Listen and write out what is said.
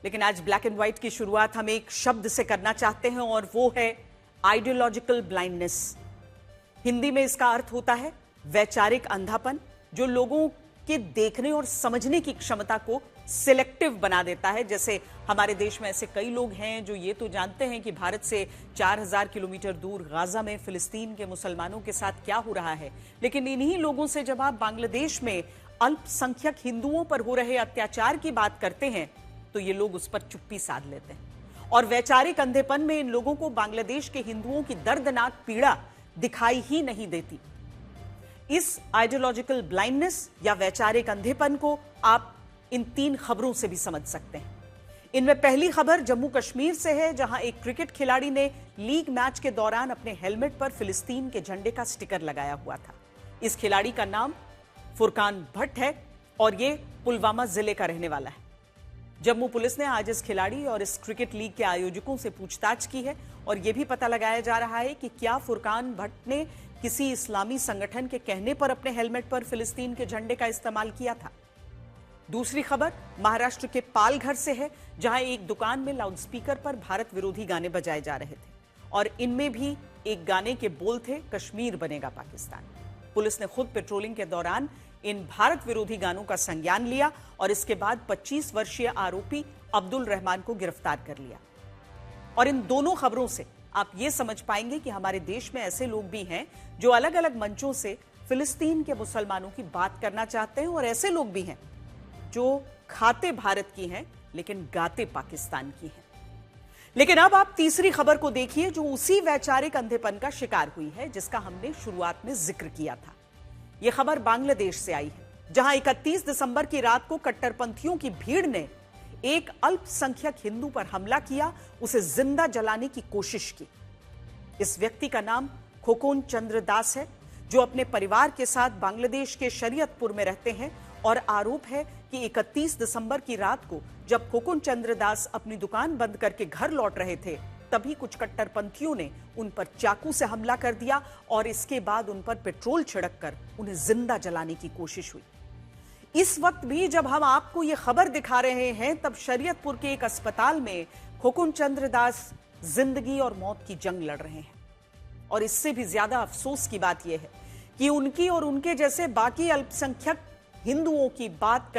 लेकिन आज black and white की शुरुआत हम एक शब्द से करना चाहते हैं और वो है आइडियोलॉजिकल ब्लाइंडनेस। हिंदी में इसका अर्थ होता है वैचारिक अंधापन, जो लोगों के देखने और समझने की क्षमता को सिलेक्टिव बना देता है। जैसे हमारे देश में ऐसे कई लोग हैं जो ये तो जानते हैं कि भारत से 4000 किलोमीटर दूर गाजा में फिलिस्तीन के मुसलमानों के साथ क्या हो रहा है, लेकिन इन्हीं लोगों से जब आप बांग्लादेश में अल्पसंख्यक हिंदुओं पर हो रहे अत्याचार की बात करते हैं तो ये लोग उस पर चुप्पी साध लेते हैं। और वैचारिक अंधेपन में इन लोगों को बांग्लादेश के हिंदुओं की दर्दनाक पीड़ा दिखाई ही नहीं देती। इस आइडियोलॉजिकल ब्लाइंडनेस या वैचारिक अंधेपन को आप इन 3 खबरों से भी समझ सकते हैं। इनमें पहली खबर जम्मू कश्मीर से है, जहां एक क्रिकेट खिलाड़ी ने लीग मैच के दौरान अपने हेलमेट पर फिलिस्तीन के झंडे का स्टिकर लगाया हुआ था। इस खिलाड़ी का नाम फुरकान भट्ट है और ये पुलवामा जिले का रहने वाला है। जम्मू पुलिस ने आज इस खिलाड़ी और इस क्रिकेट लीग के आयोजकों से पूछताछ की है और यह भी पता लगाया जा रहा है कि क्या फुरकान भट्ट ने किसी इस्लामी संगठन के कहने पर अपने हेलमेट पर फिलिस्तीन के झंडे का इस्तेमाल किया था। दूसरी खबर महाराष्ट्र के पालघर से है, जहां एक दुकान में लाउडस्पीकर पर भारत विरोधी गाने बजाए जा रहे थे और इनमें भी एक गाने के बोल थे कश्मीर बनेगा पाकिस्तान। पुलिस ने खुद पेट्रोलिंग के दौरान इन भारत विरोधी गानों का संज्ञान लिया और इसके बाद 25 वर्षीय आरोपी अब्दुल रहमान को गिरफ्तार कर लिया। और इन दोनों खबरों से आप ये समझ पाएंगे कि हमारे देश में ऐसे लोग भी हैं जो अलग अलग मंचों से फिलिस्तीन के मुसलमानों की बात करना चाहते हैं और ऐसे लोग भी हैं जो खाते भारत की हैं लेकिन गाते पाकिस्तान की हैं। लेकिन अब आप तीसरी खबर को देखिए, जो उसी वैचारिक अंधेपन का शिकार हुई है जिसका हमने शुरुआत में जिक्र किया था। यह खबर बांग्लादेश से आई है, जहां 31 दिसंबर की रात को कट्टरपंथियों की भीड़ ने एक अल्पसंख्यक हिंदू पर हमला किया, उसे जिंदा जलाने की कोशिश की। इस व्यक्ति का नाम खोकोन चंद्र दास है, जो अपने परिवार के साथ बांग्लादेश के शरीयतपुर में रहते हैं और आरोप है कि 31 दिसंबर की रात को जब खोकोन चंद्र दास अपनी दुकान बंद करके घर लौट रहे थे, तभी कुछ कट्टरपंथियों ने उन पर चाकू से हमला कर दिया और इसके बाद उन पर पेट्रोल छिड़ककर उन्हें जिंदा जलाने की कोशिश हुई। इस वक्त भी जब हम आपको यह खबर दिखा रहे हैं, तब शरीयतपुर के एक अस्पताल में खोकोन चंद्र दास जिंदगी और मौत की जंग लड़ रहे हैं। और इससे भी ज्यादा अफसोस की बात यह है कि उनकी और उनके जैसे बाकी अल्पसंख्यक हिंदुओं की बात